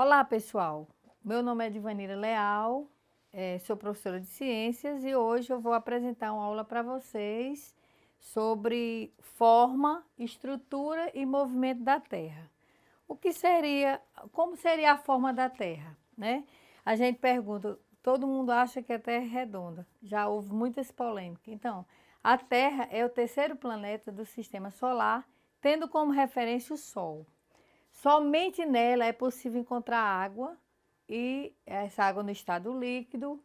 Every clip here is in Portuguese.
Olá, pessoal. Meu nome é Divanira Leal, sou professora de ciências e hoje eu vou apresentar uma aula para vocês sobre forma, estrutura e movimento da Terra. Como seria a forma da Terra, né? A gente pergunta, todo mundo acha que a Terra é redonda, já houve muitas polêmicas. Então, a Terra é o terceiro planeta do Sistema Solar, tendo como referência o Sol. Somente nela é possível encontrar água e essa água no estado líquido,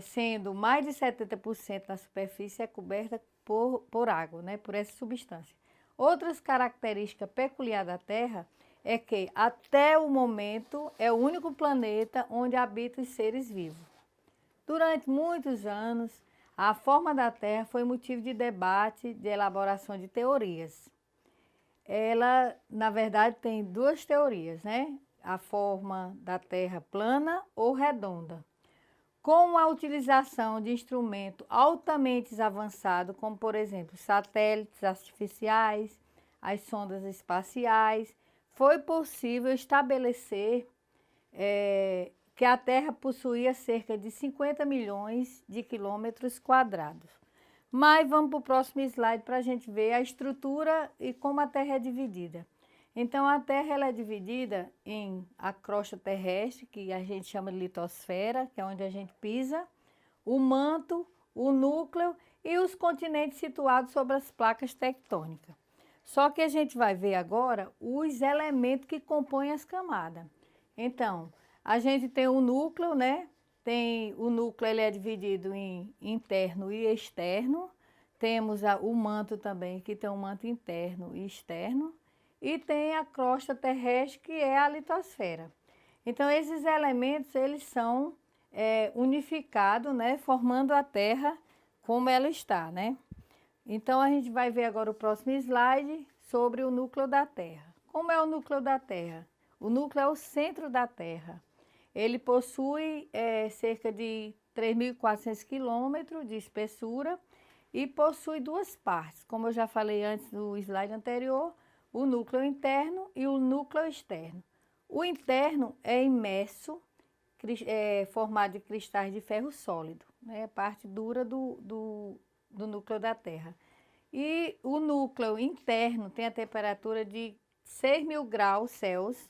sendo mais de 70% da superfície é coberta por água, né, por essa substância. Outras características peculiares da Terra é que, até o momento, é o único planeta onde habitam os seres vivos. Durante muitos anos, a forma da Terra foi motivo de debate, de elaboração de teorias. Ela, na verdade, tem duas teorias, né? A forma da Terra plana ou redonda. Com a utilização de instrumentos altamente avançados, como, por exemplo, satélites artificiais, as sondas espaciais, foi possível estabelecer que a Terra possuía cerca de 50 milhões de quilômetros quadrados. Mas vamos para o próximo slide para a gente ver a estrutura e como a Terra é dividida. Então, a Terra ela é dividida em a crosta terrestre, que a gente chama de litosfera, que é onde a gente pisa, o manto, o núcleo e os continentes situados sobre as placas tectônicas. Só que a gente vai ver agora os elementos que compõem as camadas. Então, a gente tem o núcleo, né? O núcleo ele é dividido em interno e externo. Temos o manto também, que tem um manto interno e externo. E tem a crosta terrestre, que é a litosfera. Então, esses elementos, eles são unificados, né? Formando a Terra como ela está, né? Então, a gente vai ver agora o próximo slide sobre o núcleo da Terra. Como é o núcleo da Terra? O núcleo é o centro da Terra. Ele possui cerca de 3.400 quilômetros de espessura e possui duas partes, como eu já falei antes no slide anterior, o núcleo interno e o núcleo externo. O interno é imerso, formado de cristais de ferro sólido, né, a parte dura do núcleo da Terra. E o núcleo interno tem a temperatura de 6.000 graus Celsius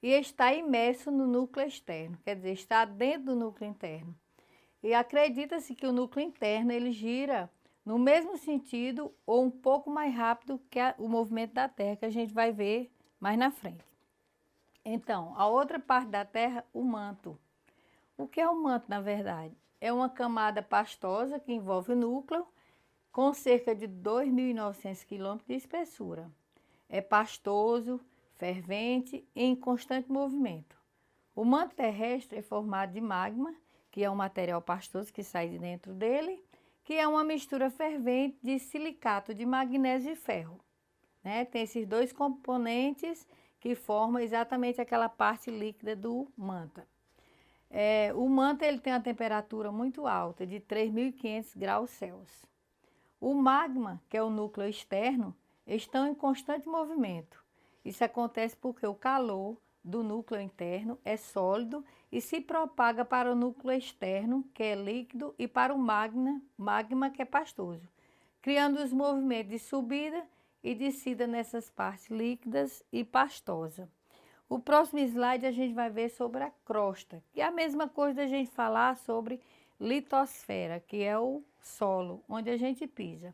e está imerso no núcleo externo, quer dizer, está dentro do núcleo interno. E acredita-se que o núcleo interno ele gira no mesmo sentido ou um pouco mais rápido que o movimento da Terra, que a gente vai ver mais na frente. Então, a outra parte da Terra, o manto. O que é o manto, na verdade? É uma camada pastosa que envolve o núcleo, com cerca de 2.900 quilômetros de espessura. É pastoso, fervente e em constante movimento. O manto terrestre é formado de magma, que é um material pastoso que sai de dentro dele, que é uma mistura fervente de silicato de magnésio e ferro, né? Tem esses dois componentes que formam exatamente aquela parte líquida do manto. O manto ele tem uma temperatura muito alta, de 3.500 graus Celsius. O magma, que é o núcleo externo, estão em constante movimento. Isso acontece porque o calor do núcleo interno é sólido e se propaga para o núcleo externo, que é líquido, e para o magma que é pastoso, criando os movimentos de subida e descida nessas partes líquidas e pastosas. O próximo slide a gente vai ver sobre a crosta, que é a mesma coisa da gente falar sobre litosfera, que é o solo onde a gente pisa.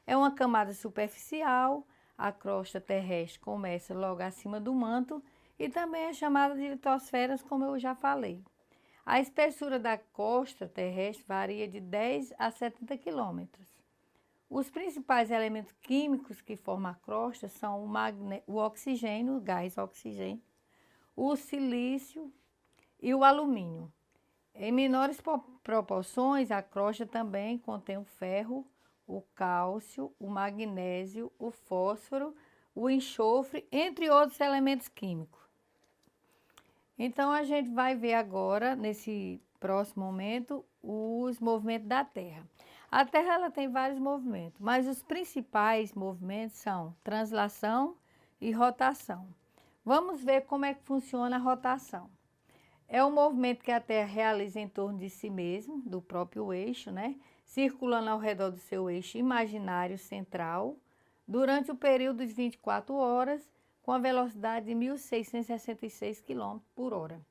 É uma camada superficial, a crosta terrestre começa logo acima do manto e também é chamada de litosferas, como eu já falei. A espessura da crosta terrestre varia de 10 a 70 quilômetros. Os principais elementos químicos que formam a crosta são o oxigênio, o gás oxigênio, o silício e o alumínio. Em menores proporções, a crosta também contém o ferro, o cálcio, o magnésio, o fósforo, o enxofre, entre outros elementos químicos. Então, a gente vai ver agora, nesse próximo momento, os movimentos da Terra. A Terra ela tem vários movimentos, mas os principais movimentos são translação e rotação. Vamos ver como é que funciona a rotação. é o movimento que a Terra realiza em torno de si mesmo, do próprio eixo, né? Circulando ao redor do seu eixo imaginário central, durante o período de 24 horas, com a velocidade de 1.666 km por hora.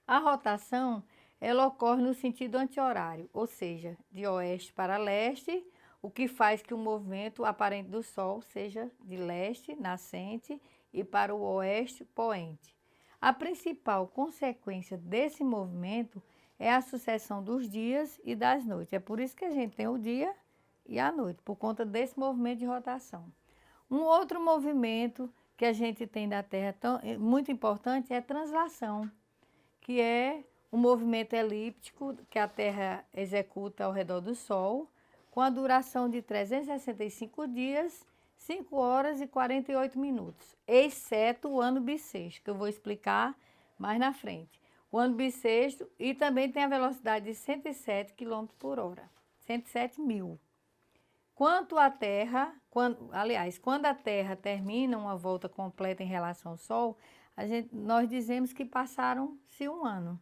A rotação, ela ocorre no sentido anti-horário, ou seja, de oeste para leste, o que faz que o movimento aparente do Sol seja de leste, nascente, e para o oeste, poente. A principal consequência desse movimento é a sucessão dos dias e das noites. É por isso que a gente tem o dia e a noite, por conta desse movimento de rotação. Um outro movimento que a gente tem da Terra muito importante é a translação, que é um movimento elíptico que a Terra executa ao redor do Sol, com a duração de 365 dias, 5 horas e 48 minutos, exceto o ano bissexto, que eu vou explicar mais na frente. O ano bissexto e também tem a velocidade de 107 km por hora, 107 mil. Quando a Terra termina uma volta completa em relação ao Sol, nós dizemos que passaram-se um ano.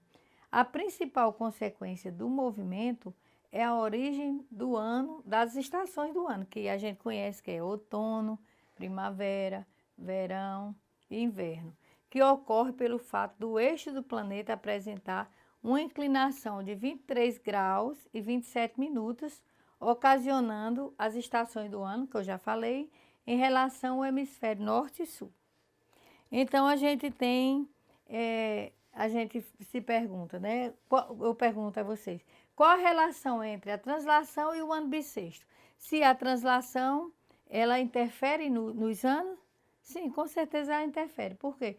A principal consequência do movimento é a origem do ano, das estações do ano, que a gente conhece, que é outono, primavera, verão e inverno, que ocorre pelo fato do eixo do planeta apresentar uma inclinação de 23 graus e 27 minutos, ocasionando as estações do ano, que eu já falei, em relação ao hemisfério norte e sul. Então, a gente se pergunta, né? Eu pergunto a vocês, qual a relação entre a translação e o ano bissexto? Se a translação, ela interfere nos anos? Sim, com certeza ela interfere. Por quê?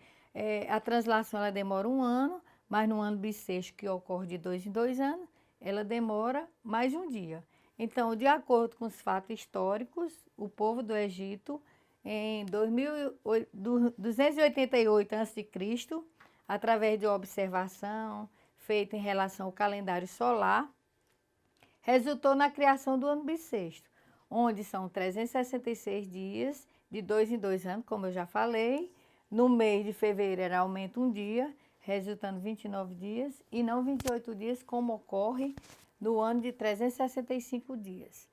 A translação, ela demora um ano, mas no ano bissexto, que ocorre de 2 em 2 anos, ela demora mais um dia. Então, de acordo com os fatos históricos, o povo do Egito, em 288 a.C., através de observação feita em relação ao calendário solar, resultou na criação do ano bissexto, onde são 366 dias, de 2 em 2 anos, como eu já falei. No mês de fevereiro aumenta um dia, resultando 29 dias, e não 28 dias, como ocorre no ano de 365 dias.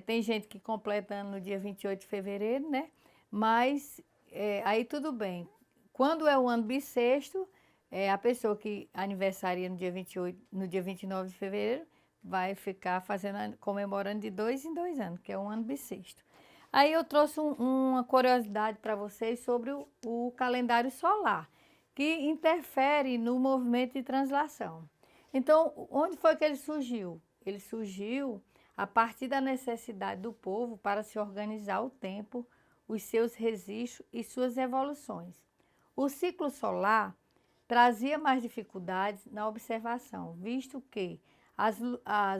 Tem gente que completa ano no dia 28 de fevereiro, né? Mas aí tudo bem. Quando é o ano bissexto, a pessoa que aniversaria no dia 28, no dia 29 de fevereiro, vai ficar comemorando de 2 em 2 anos, que é um ano bissexto. Aí eu trouxe uma curiosidade para vocês sobre o calendário solar, que interfere no movimento de translação. Então, onde foi que ele surgiu? Ele surgiu a partir da necessidade do povo para se organizar o tempo, os seus registros e suas evoluções. O ciclo solar trazia mais dificuldades na observação, visto que as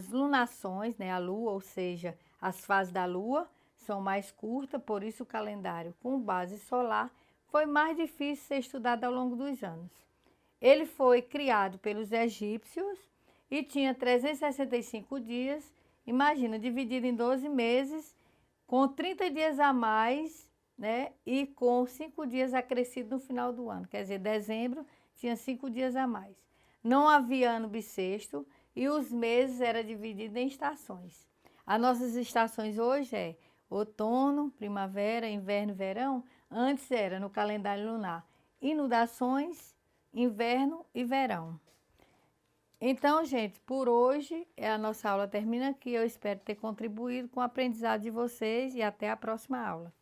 lunações, né, a Lua, ou seja, as fases da Lua, são mais curtas, por isso o calendário com base solar foi mais difícil ser estudado ao longo dos anos. Ele foi criado pelos egípcios e tinha 365 dias, imagina, dividido em 12 meses, com 30 dias a mais, né, e com 5 dias acrescidos no final do ano. Quer dizer, dezembro tinha 5 dias a mais. Não havia ano bissexto e os meses eram divididos em estações. As nossas estações hoje é outono, primavera, inverno, verão. Antes era no calendário lunar inundações, inverno e verão. Então, gente, por hoje a nossa aula termina aqui. Eu espero ter contribuído com o aprendizado de vocês e até a próxima aula.